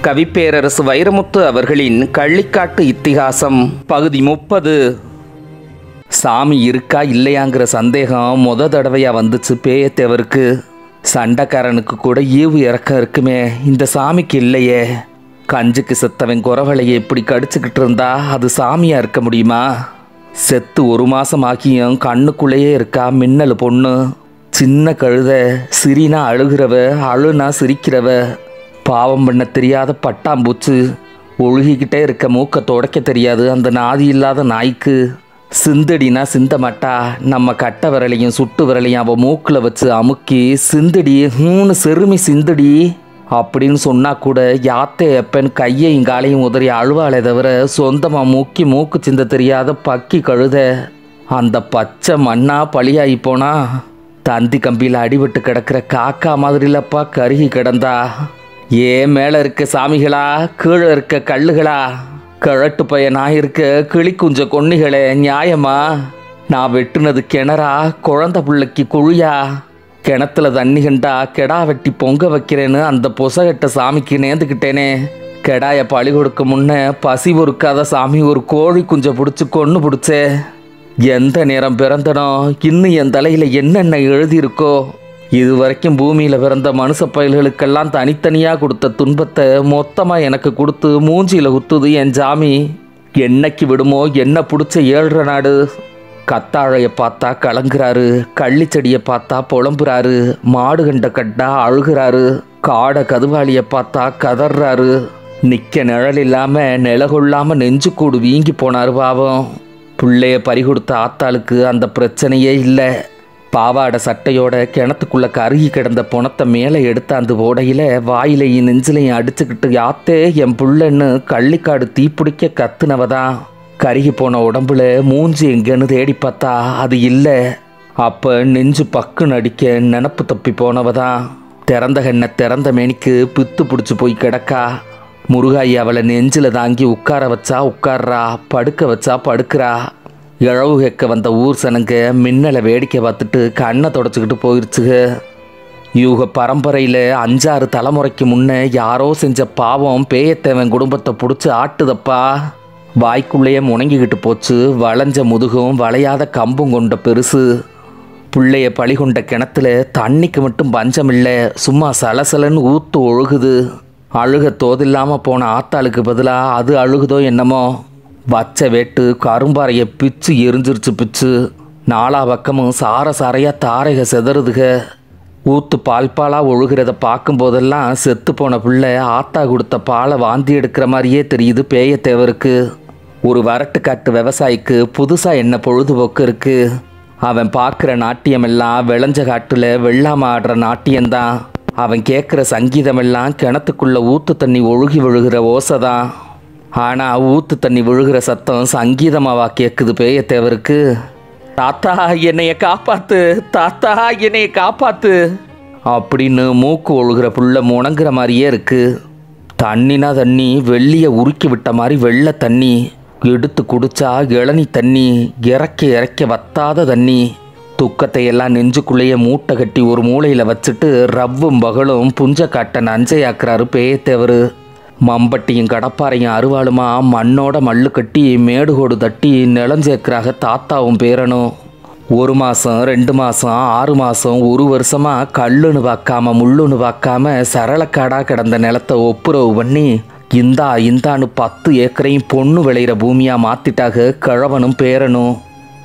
கவிப்பேரரசு வைரமுத்து அவர்களின் கள்ளிக்காட்டு இத்திகாசம் பகுதி 30. சாமி இருக்கா இல்லையாங்கிற சந்தேகம் தடவையா வந்துச்சு பேயத்தேவருக்கு. சண்டைக்காரனுக்கு கூட ஈவு இறக்கம் இருக்குமே, இந்த சாமிக்கு இல்லையே. கஞ்சுக்கு செத்தவன் குறவலையை இப்படி கடிச்சுக்கிட்டு இருந்தா அது சாமியா இருக்க முடியுமா? செத்து 1 மாசம் ஆகியும் கண்ணுக்குள்ளேயே இருக்கா மின்னல் பொண்ணு. சின்ன கழுத, சிரினா அழுகிறவ, அழுனா சிரிக்கிறவ. பாவம் பண்ண தெரியாத பட்டாம்பூச்சு, ஒழுகிக்கிட்டே இருக்க மூக்க துடைக்க தெரியாது அந்த நாதி இல்லாத நாய்க்கு. சிந்தடினா சிந்த மாட்டா, நம்ம கட்டை விரலையும் சுட்டு விரலையும் அவள் மூக்கில் வச்சு அமுக்கி சிந்தடி செருமி சிந்தடி அப்படின்னு சொன்னா கூட யாத்தே எப்பன்னு கையையும் காலையும் உதறி அழுவாளே தவிர சொந்தமாக மூக்கு சிந்த தெரியாத பக்கி கழுத. அந்த பச்சை மண்ணா பழியாகி போனா தந்தி கம்பியில் அடிபட்டு கிடக்கிற காக்கா மாதிரிலப்பா கருகி கிடந்தா. ஏன் மேலே இருக்க சாமிகளா, கீழே இருக்க கல்லுகளா, கிழட்டு பையன் நான் இருக்க கிளிக்குஞ்ச கொன்னிகளே, நியாயமா? நான் வெட்டுனது கிணறா, குழந்தை பிள்ளைக்கு குழியா? கிணத்துல தண்ணி கண்டா கெடா வெட்டி பொங்க வைக்கிறேன்னு அந்த பொசகட்ட சாமிக்கு நேர்ந்துக்கிட்டேனே. கெடாய பழி கொடுக்க முன்ன பசி பொறுக்காத சாமி ஒரு கோழி குஞ்சை பிடிச்சி கொன்று பிடிச்சே. எந்த நேரம் பிறந்தனோ, இன்னும் என் தலையில் என்னென்ன எழுதியிருக்கோ. இது வரைக்கும் பூமியில் பிறந்த மனுஷ பயல்களுக்கெல்லாம் தனித்தனியாக கொடுத்த துன்பத்தை மொத்தமாக எனக்கு கொடுத்து மூஞ்சியில் குத்துது என் ஜாமி. என்னைக்கு விடுமோ என்ன பிடிச்ச 7 நாடு. கத்தாழையை பார்த்தா கலங்குறாரு, கள்ளிச்செடியை பார்த்தா புலம்புறாரு, மாடு கண்ட கட்டா அழுகிறாரு, காடை கதுவாளியை பார்த்தா கதறாரு. நிற்க நிழல் இல்லாமல் நிலகொள்ளாமல் நெஞ்சுக்கூடு வீங்கி போனார் பாவம். பிள்ளைய பறிகொடுத்த ஆத்தாளுக்கு அந்த பிரச்சனையே இல்லை. பாவாடை சட்டையோட கிணத்துக்குள்ளே கருகி கிடந்த பொணத்தை மேலே எடுத்தாந்து ஓடையில் வாயிலையும் நெஞ்சிலையும் அடிச்சுக்கிட்டு யாத்தே என் புள்ளன்னு கள்ளிக்காடு தீப்பிடிக்க கத்துனவதான். கருகி போன உடம்புல மூஞ்சி எங்கன்னு தேடி பார்த்தா அது இல்லை. அப்போ நெஞ்சு பக்குன்னு அடிக்க நினப்பு தப்பி போனவதான். திறந்த கண்ணை திறந்த மேனிக்கு பித்து பிடிச்சி போய் கிடக்கா. முருகாயி அவளை நெஞ்சில் தாங்கி உட்கார வச்சா உட்கார்றா, படுக்க வச்சா படுக்கிறா. இழவு கேட்க வந்த ஊர் சனங்க மின்னலை வேடிக்கை பார்த்துட்டு கண்ணை தொடச்சிக்கிட்டு போயிடுச்சுக. இவங்க பரம்பரையில் 5-6 தலைமுறைக்கு முன்னே யாரோ செஞ்ச பாவம் பேயத்தேவன் குடும்பத்தை பிடிச்சி ஆட்டுதப்பா. வாய்க்குள்ளேயே முணங்கிக்கிட்டு போச்சு வளைஞ்ச முதுகும் வளையாத கம்பும் கொண்ட பெருசு. பிள்ளைய பழி கொண்ட கிணத்துல தண்ணிக்கு மட்டும் பஞ்சம் இல்லை, சும்மா சலசலன்னு ஊத்து ஒழுகுது. அழுக தோதில்லாமல் போன ஆத்தாளுக்கு பதிலாக அது அழுகுதோ என்னமோ. வச்ச வேட்டு கரும்பாறையை பிச்சு எரிஞ்சிருச்சு பிச்சு. 4 பக்கமும் சார சாரையாக தாரைக செதறுதுக. ஊத்து பாலாக ஒழுகிறத பார்க்கும்போதெல்லாம் செத்து போன பிள்ளை ஆத்தா கொடுத்த பாலை வாந்தி எடுக்கிற மாதிரியே தெரியுது பேயத்தேவருக்கு. ஒரு வரட்டுக்காட்டு விவசாயிக்கு புதுசாக என்ன பொழுதுபோக்கு இருக்குது? அவன் பார்க்குற நாட்டியமெல்லாம் விளைஞ்ச காட்டில் வெள்ளாம ஆடுற நாட்டியம்தான். அவன் கேட்குற சங்கீதமெல்லாம் கிணத்துக்குள்ளே ஊற்று தண்ணி ஒழுகி விழுகிற ஓசை தான். ஆனால் ஊற்று தண்ணி விழுகிற சத்தம் சங்கீதமாவா கேட்குது பேயத்தேவருக்கு? தாத்தா என்னைய காப்பாத்து, தாத்தா என்னைய காப்பாத்து அப்படின்னு மூக்கு ஒழுகிற புள்ள முணங்குற மாதிரியே இருக்குது. தண்ணினா தண்ணி வெள்ளியை உருக்கி விட்ட மாதிரி வெள்ளை தண்ணி. எடுத்து குடிச்சா இளநி தண்ணி, இறக்க வத்தாத தண்ணி. துக்கத்தை எல்லாம் நெஞ்சுக்குள்ளேயே மூட்டை கட்டி ஒரு மூலையில் வச்சுட்டு ரவ்வும் பகலும் புஞ்ச காட்டை நஞ்சையாக்குறாரு பேயத்தேவர். மம்பட்டியும் கடப்பாறையும் அருவாளுமா மண்ணோட மல்லு கட்டி மேடுகோடு தட்டி நிலஞ்சேக்கிறாக தாத்தாவும் பேரனும். 1 மாதம் 2 மாதம் 6 மாதம் 1 வருஷமாக கல்லுன்னு பார்க்காம முள்ளுன்னு பார்க்காம சரளக்காடாக கிடந்த நிலத்தை ஒப்புரவு பண்ணி இந்தான்னு 10 ஏக்கரையும் பொண்ணு விளையிற பூமியாக மாற்றிட்டாக கிழவனும் பேரனும்.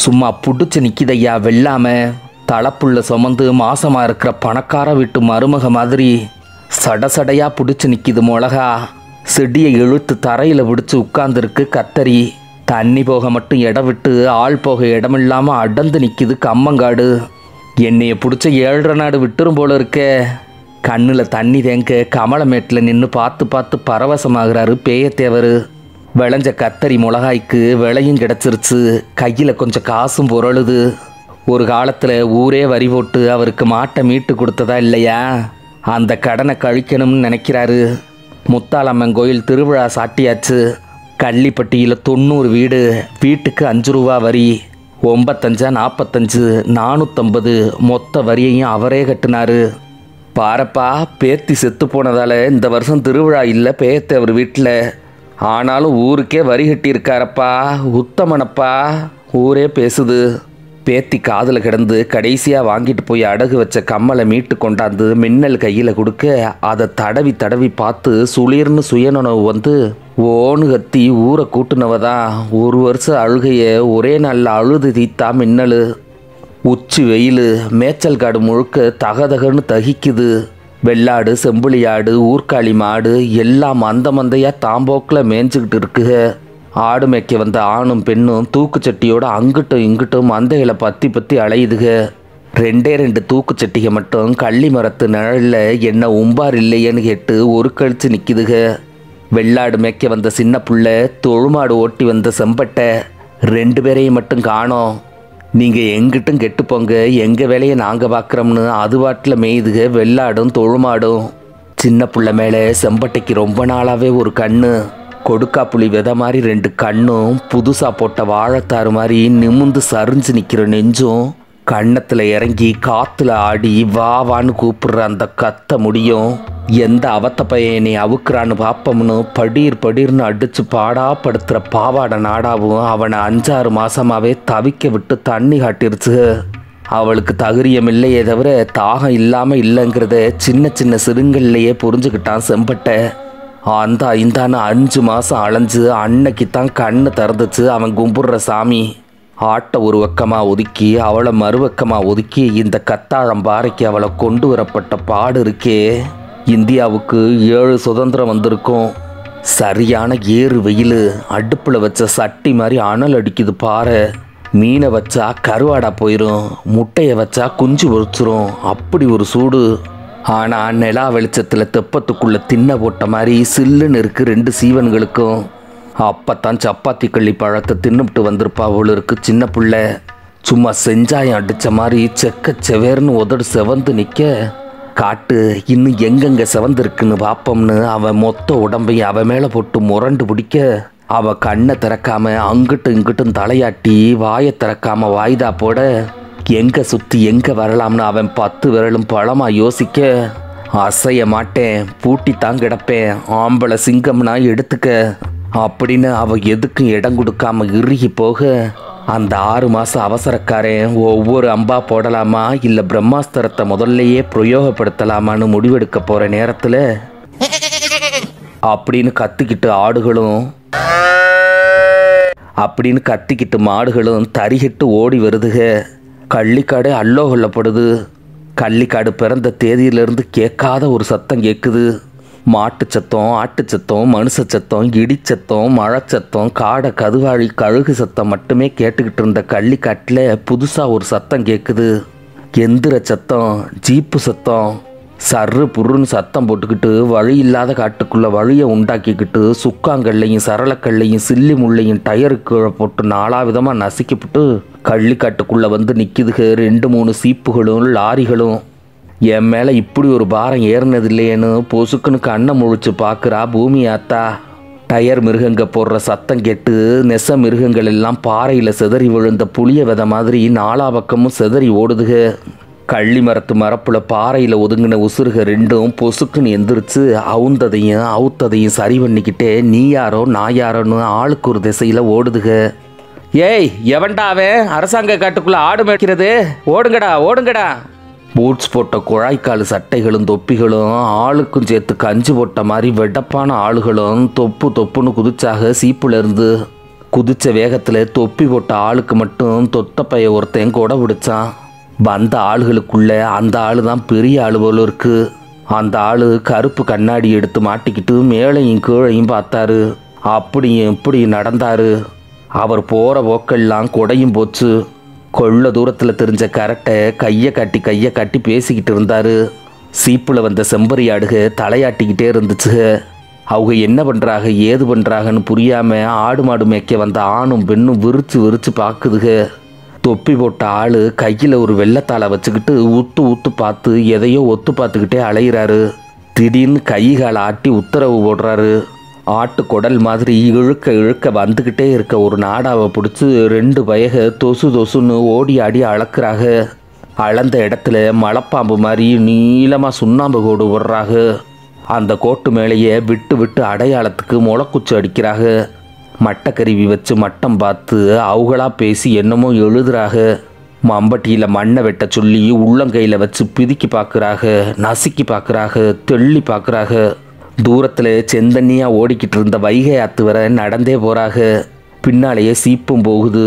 சும்மா புடிச்சு நிற்கிதையா வெள்ளாம. தலைப்புள்ள சுமந்து மாசமாக இருக்கிற பணக்கார வீட்டு மருமக மாதிரி சடசடையாக பிடிச்சி நிற்கிது மிளகா. செடியை இழுத்து தரையில் பிடிச்சி உட்கார்ந்துருக்கு கத்தரி. தண்ணி போக மட்டும் இடம் விட்டு ஆள் போக இடமில்லாமல் அடர்ந்து நிற்கிது கம்மங்காடு. என்னைய பிடிச்ச 7 நாடு விட்டுரும் போல இருக்கே. கண்ணில் தண்ணி தேங்க கமலமேட்டில் நின்று பார்த்து பரவசமாகிறாரு பேயத்தேவர். விளைஞ்ச கத்தரி மிளகாய்க்கு விலையும் கிடச்சிருச்சு, கையில் கொஞ்சம் காசும் பொருளுது. ஒரு காலத்தில் ஊரே வரி போட்டு அவருக்கு மாட்டை மீட்டு கொடுத்ததா இல்லையா? அந்த கடனை கழிக்கணும்னு நினைக்கிறாரு. முத்தாலம்மன் கோயில் திருவிழா சாட்டியாச்சு. கள்ளிப்பட்டியில் 90 வீடு, வீட்டுக்கு 5 ரூபா வரி. 95 45 450 மொத்த வரியையும் அவரே கட்டினாரு. பாரப்பா, பேத்தி செத்து போனதால இந்த வருஷம் திருவிழா இல்லை பேத்த அவர் வீட்டில். ஆனாலும் ஊருக்கே வரி கட்டியிருக்காரப்பா, உத்தமனப்பா, ஊரே பேசுது. பேத்தி காதில் கிடந்து கடைசியாக வாங்கிட்டு போய் அடகு வச்ச கம்மலை மீட்டு கொண்டாந்து மின்னல் கையில் கொடுக்க அதை தடவி தடவி பார்த்து சுளிர்னு சுயநனவு வந்து ஓன்னு கத்தி ஊரை கூட்டுனவ தான் ஒரு வருஷம் அழுகைய ஒரே நாளில் அழுது தீத்தா மின்னல். உச்சி வெயில், மேய்ச்சல் காடு முழுக்க தகதகன்னு தகிக்குது. வெள்ளாடு, செம்புலியாடு, ஊர்காளி மாடு எல்லாம் மந்த மந்தையாக தாம்போக்கில் மேய்ஞ்சிக்கிட்டு இருக்குக. ஆடு மேய்க்க வந்த ஆணும் பெண்ணும் தூக்குச்சட்டியோட அங்கிட்டும் இங்கிட்டும் மந்தைகளை பற்றி பற்றி அலையுதுக. 2 தூக்குச்சட்டிகை மட்டும் கள்ளி மரத்து நிழலில் என்ன உம்பார் இல்லையேன்னு கேட்டு ஒரு கழிச்சு நிற்கிதுக. வெள்ளாடு மேய்க்க வந்த சின்ன புள்ள, தொழுமாடு ஓட்டி வந்த செம்பட்டை 2 பேரையும் மட்டும் காணோம். நீங்கள் எங்கிட்டும் கெட்டுப்போங்க, எங்கள் வேலையை நாங்கள் பார்க்குறோம்னு அது வாட்டில் மேய்துக வெள்ளாடும் தொழுமாடும். சின்ன புள்ள மேலே செம்பட்டைக்கு ரொம்ப நாளாகவே ஒரு கண்ணு, கொடுக்கா புளி விதை மாதிரி 2 கண்ணும், புதுசாக போட்ட வாழைத்தாறு மாதிரி நிமிந்து சரிஞ்சு நிற்கிற நெஞ்சும், கன்னத்தில் இறங்கி காற்றுல ஆடி வா வான்னு கூப்பிடுற அந்த கத்த முடியும். எந்த அவத்த பையனை அவுக்குறான்னு பார்ப்போம்னு படீர் படீர்னு அடித்து பாடாப்படுத்துகிற பாவாடை நாடாவும் அவனை 5-6 மாதமாகவே தவிக்க விட்டு தண்ணி காட்டிருச்சு. அவளுக்கு தகுரியம் இல்லையே தவிர தாகம் இல்லாமல் இல்லைங்கிறத சின்ன சின்ன சிறுங்கள்லையே புரிஞ்சுக்கிட்டான் செம்பட்டை. அந்த இந்தான 5 மாதம் அலைஞ்சு அன்னைக்கு தான் கண்ணு திறந்துச்சு அவன் கும்பிடுற சாமி. ஆட்டை ஒரு பக்கமாக ஒதுக்கி அவளை மறுபக்கமாக ஒதுக்கி இந்த கத்தாழம் பாறைக்கு அவளை கொண்டு வரப்பட்ட பாடு இருக்கே. இந்தியாவுக்கு 7 சுதந்திரம் வந்திருக்கும். சரியான ஏறு வெயில், அடுப்பில் வச்ச சட்டி மாதிரி அனல் அடிக்குது பாறை. மீனை வச்சா கருவாடா போயிடும், முட்டையை வச்சா குஞ்சு பொறிச்சிரும், அப்படி ஒரு சூடு. ஆனால் நிலா வெளிச்சத்தில் தெப்பத்துக்குள்ளே தின்ன போட்ட மாதிரி சில்லுன்னு இருக்குது 2 சீவன்களுக்கும். அப்பத்தான் சப்பாத்தி கள்ளி பழத்தை தின்னுபிட்டு வந்திருப்பா அவளுக்கு சின்ன பிள்ளை. சும்மா செஞ்சாயம் அடித்த மாதிரி செக்க செவேர்னு உதடு செவந்து நிற்க, காட்டு இன்னும் எங்கெங்கே செவந்திருக்குன்னு பார்ப்போம்னு அவன் மொத்த உடம்பையும் அவன் மேலே போட்டு முரண்டு பிடிக்க, அவள் கண்ணை திறக்காம அங்கிட்டும் இங்கிட்டும் தலையாட்டி வாயை திறக்காம வாய்தா போட, எங்கே சுற்றி எங்கே வரலாம்னு அவன் 10 விரலும் பழமாக யோசிக்க, அசைய மாட்டேன், பூட்டி தான் கிடப்பேன், ஆம்பளை சிங்கம்னா எடுத்துக்க அப்படின்னு அவள் எதுக்கும் இடம் கொடுக்காம இறுகி போக, அந்த 6 மாதம் அவசரக்காரன் ஒவ்வொரு அம்பா போடலாமா இல்லை பிரம்மாஸ்திரத்தை முதல்லையே பிரயோகப்படுத்தலாமான்னு முடிவெடுக்க போகிற நேரத்தில் அப்படின்னு கத்திக்கிட்டு மாடுகளும் தறிகிட்டு ஓடி வருதுக. கள்ளிக்காடு அல்லோகொல்லப்படுது. கள்ளிக்காடு பிறந்த தேதியிலிருந்து கேட்காத ஒரு சத்தம் கேட்குது. மாட்டு சத்தம், ஆட்டு சத்தம், மனுஷ சத்தம், இடிச்சத்தம், மழை சத்தம், காடை கதுவாழி கழுகு சத்தம் மட்டுமே கேட்டுக்கிட்டு இருந்த கள்ளிக்காட்டில் புதுசாக ஒரு சத்தம் கேட்குது. எந்திர சத்தம், ஜீப்பு சத்தம். சர்ரு புருன்னு சத்தம் போட்டுக்கிட்டு வழி இல்லாத காட்டுக்குள்ளே வழியை உண்டாக்கிக்கிட்டு சுக்காங்கல்லையும் சரளக்கல்லையும் சில்லி முள்ளையும் டயருக்கு போட்டு 4 விதமாக நசுக்கிவிட்டு கள்ளிக்காட்டுக்குள்ளே வந்து நிற்கிதுக 2-3 சீப்புகளும் லாரிகளும். என் மேலே இப்படி ஒரு பாரம் ஏறினது இல்லையேன்னு பொசுக்குன்னு கண்ணை முழிச்சு பார்க்குறா பூமி ஆத்தா. டயர் மிருகங்க போடுற சத்தம் கேட்டு நெச மிருகங்கள் எல்லாம் பாறையில் சிதறி விழுந்த புளிய விதை மாதிரி 4 பக்கமும் சிதறி ஓடுதுக. கள்ளி மரத்து மரப்புல பாறையில் ஒதுங்கின உசுருக 2ம் பொசுக்குன்னு எந்திரிச்சு அவுந்ததையும் அவுத்ததையும் சரி பண்ணிக்கிட்டே நீ யாரோ நான் யாரோன்னு ஆளுக்கு ஒரு திசையில் ஓடுதுக. ஏய், எவன்டாவே அரசாங்க காட்டுக்குள்ளே ஆடு மேய்க்கிறது, ஓடுங்கடா ஓடுங்கடா. பூட்ஸ் போட்ட குழாய்க்கால் சட்டைகளும் தொப்பிகளும் ஆளுக்கும் சேர்த்து கஞ்சி போட்ட மாதிரி வெடப்பான ஆளுகளும் தொப்பு தொப்புன்னு குதிச்சாக. சீப்புலேருந்து குதிச்ச வேகத்தில் தொப்பி போட்ட ஆளுக்கு மட்டும் தொத்தப்பைய ஒருத்தன் கொடை பிடிச்சான். வந்த ஆளுகளுக்குள்ள அந்த ஆளு தான் பெரிய ஆளு போல இருக்கு. அந்த ஆளு கருப்பு கண்ணாடி எடுத்து மாட்டிக்கிட்டு மேலையும் கீழையும் பார்த்தாரு. அப்படியும் இப்படி நடந்தாரு. அவர் போகிற போக்கெல்லாம் கொடையும் போச்சு. கொள்ள தூரத்தில் தெரிஞ்ச கரெக்டை கையை காட்டி பேசிக்கிட்டு இருந்தார். சீப்பில் வந்த செம்பரி ஆடுக தலையாட்டிக்கிட்டே இருந்துச்சு. அவங்க என்ன பண்ணுறாங்க ஏது பண்ணுறாங்கன்னு புரியாமல் ஆடு மாடு மேய்க்க வந்த ஆணும் பெண்ணும் விரிச்சு பார்க்குதுக. தொப்பி போட்ட ஆள் கையில் ஒரு வெள்ளத்தாளை வச்சுக்கிட்டு ஊத்து பார்த்து எதையோ ஒத்து பார்த்துக்கிட்டே அலைகிறாரு. திடீர்னு கை காலை ஆட்டி உத்தரவு போடுறாரு. ஆட்டு குடல் மாதிரி இழுக்க வந்துக்கிட்டே இருக்க ஒரு நாடாவை பிடிச்சி 2 பயக தொசுன்னு ஓடி ஆடி அளக்குறாங்க. அளந்த இடத்துல மலைப்பாம்பு மாதிரி நீளமாக சுண்ணாம்பு கோடு விடுறாக. அந்த கோட்டு மேலேயே விட்டு விட்டு அடையாளத்துக்கு முளைக்குச்சி அடிக்கிறாங்க. மட்டக்கருவி வச்சு மட்டம் பார்த்து அவங்களா பேசி என்னமோ எழுதுறாக. மம்பட்டியில் மண்ணை வெட்ட சொல்லி உள்ளங்கையில் வச்சு பிதுக்கி பார்க்குறாங்க, நசுக்கி பார்க்குறாங்க, தெள்ளி பார்க்குறாங்க. தூரத்தில் செந்தண்ணியாக ஓடிக்கிட்டு இருந்த வைகை ஆத்து வர நடந்தே போகிறாங்க. பின்னாலேயே சீப்பும் போகுது.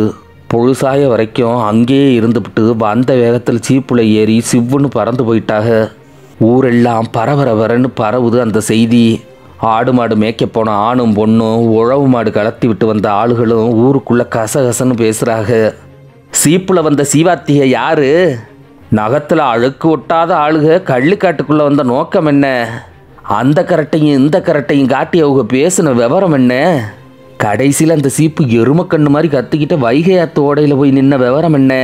பொழுசாய வரைக்கும் அங்கேயே இருந்துவிட்டு வந்த வேகத்தில் சீப்புல ஏறி சிவ்வுன்னு பறந்து போயிட்டாங்க. ஊரெல்லாம் பரபரன்னு பரவுது அந்த செய்தி. ஆடு மாடு மேய்க்க போன ஆணும் பொண்ணும் உழவு மாடு கலத்தி விட்டு வந்த ஆளுகளும் ஊருக்குள்ளே கசகசன்னு பேசுகிறாங்க. சீப்புல வந்த சீவாத்திய யாரு? நகத்தில் அழுக்கு ஒட்டாத ஆளுக கள்ளிக்காட்டுக்குள்ளே வந்த நோக்கம் என்ன? அந்த கரட்டையும் இந்த கரட்டையும் காட்டி அவங்க பேசின விவரம் என்ன? கடைசியில் அந்த சீப்பு எருமக்கண்ணு மாதிரி கத்திக்கிட்ட வைகை ஆத்து ஓடையில் போய் நின்ன விவரம் என்ன?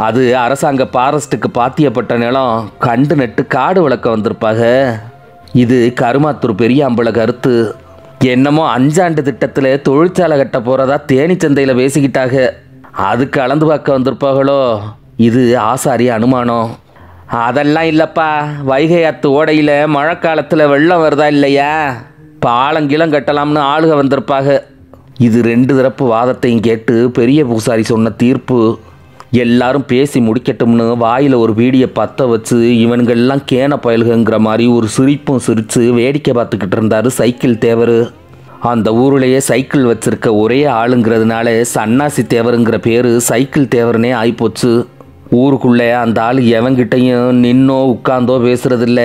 அது அரசாங்க ஃபாரஸ்ட்டுக்கு பாத்தியப்பட்ட நிலம். கண்டு நட்டு காடு வளர்க்க வந்திருப்பாங்க. இது கருமாத்தூர் பெரியாம்பள கருத்து. என்னமோ 5 ஆண்டு திட்டத்தில் தொழிற்சாலை கட்ட போகிறதா தேனிச்சந்தையில் பேசிக்கிட்டாங்க. அதுக்கு அளந்து பார்க்க வந்திருப்பாங்களோ? இது ஆசாரி அனுமானம். அதெல்லாம் இல்லைப்பா. வைகை ஆத்து ஓடையில் மழை காலத்தில் வெள்ளம் வருதா இல்லையா? பாலங்கிலம் கட்டலாம்னு ஆளுக வந்திருப்பாங்க. இது 2 தரப்பு வாதத்தையும் கேட்டு பெரிய பூசாரி சொன்ன தீர்ப்பு. எல்லாரும் பேசி முடிக்கட்டும்னு வாயில் ஒரு வீடியை பற்ற வச்சு இவனுங்கெல்லாம் கேன பயல்கிற மாதிரி ஒரு சிரிப்பும் சிரித்து வேடிக்கை பார்த்துக்கிட்டு இருந்தார் சைக்கிள் தேவர். அந்த ஊருலேயே சைக்கிள் வச்சிருக்க ஒரே ஆளுங்கிறதுனால சன்னாசி தேவருங்கிற பேர் சைக்கிள் தேவர்னே ஆகிப்போச்சு. ஊருக்குள்ளே அந்த ஆள் எவங்கிட்டையும் நின்னோ உட்காந்தோ பேசுறதில்ல.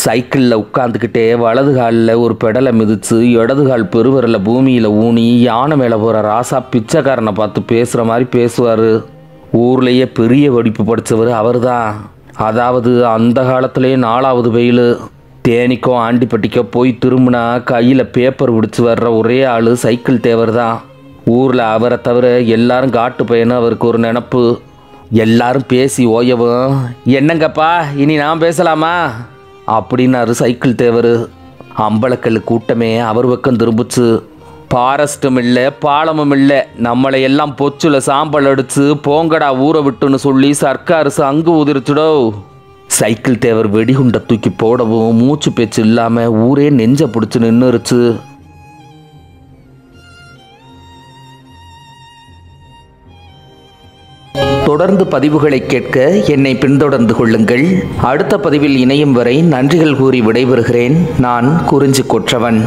சைக்கிளில் உட்காந்துக்கிட்டே வலது காலில் ஒரு பெடலை மிதித்து இடது கால் பெருவரில் பூமியில் ஊனி யானை மேலே போகிற ராசா பிச்சைக்காரனை பார்த்து பேசுகிற மாதிரி பேசுவார். ஊர்லேயே பெரிய வெடிப்பு படித்தவர் அவர் தான். அதாவது அந்த காலத்துலேயே 4வது வெயில். தேனிக்கோ ஆண்டிப்பட்டிக்கோ போய் திரும்பினா கையில் பேப்பர் பிடிச்சி வர்ற ஒரே ஆள் சைக்கிள் தேவர் தான். ஊரில் அவரை தவிர எல்லாரும் காட்டு பையனும் அவருக்கு ஒரு நினப்பு. எல்லாரும் பேசி ஓயவும், என்னங்கப்பா இனி நான் பேசலாமா அப்படின்னாரு சைக்கிள் தேவர். அம்பலக்கல் கூட்டமே அவர் பக்கம் திரும்பிச்சு. ஃபாரஸ்ட்டும் இல்லை, பாலமும் இல்லை, நம்மளை எல்லாம் பொச்சுல சாம்பல் அடிச்சு போங்கடா ஊரை விட்டுன்னு சொல்லி சர்க்காரு அங்கு உதிர்ச்சுடோ. சைக்கிள் தேவர் வெடிகுண்டை தூக்கி போடவும் மூச்சு பேச்சு இல்லாமல் ஊரே நெஞ்ச பிடிச்சி நின்றுருச்சு. தொடர்ந்து பதிவுகளை கேட்க என்னை பின்தொடர்ந்து கொள்ளுங்கள். அடுத்த பதிவில் இணையும் வரை நன்றிகள் கூறி விடைபெறுகிறேன். நான் குறிஞ்சி கொற்றவன்.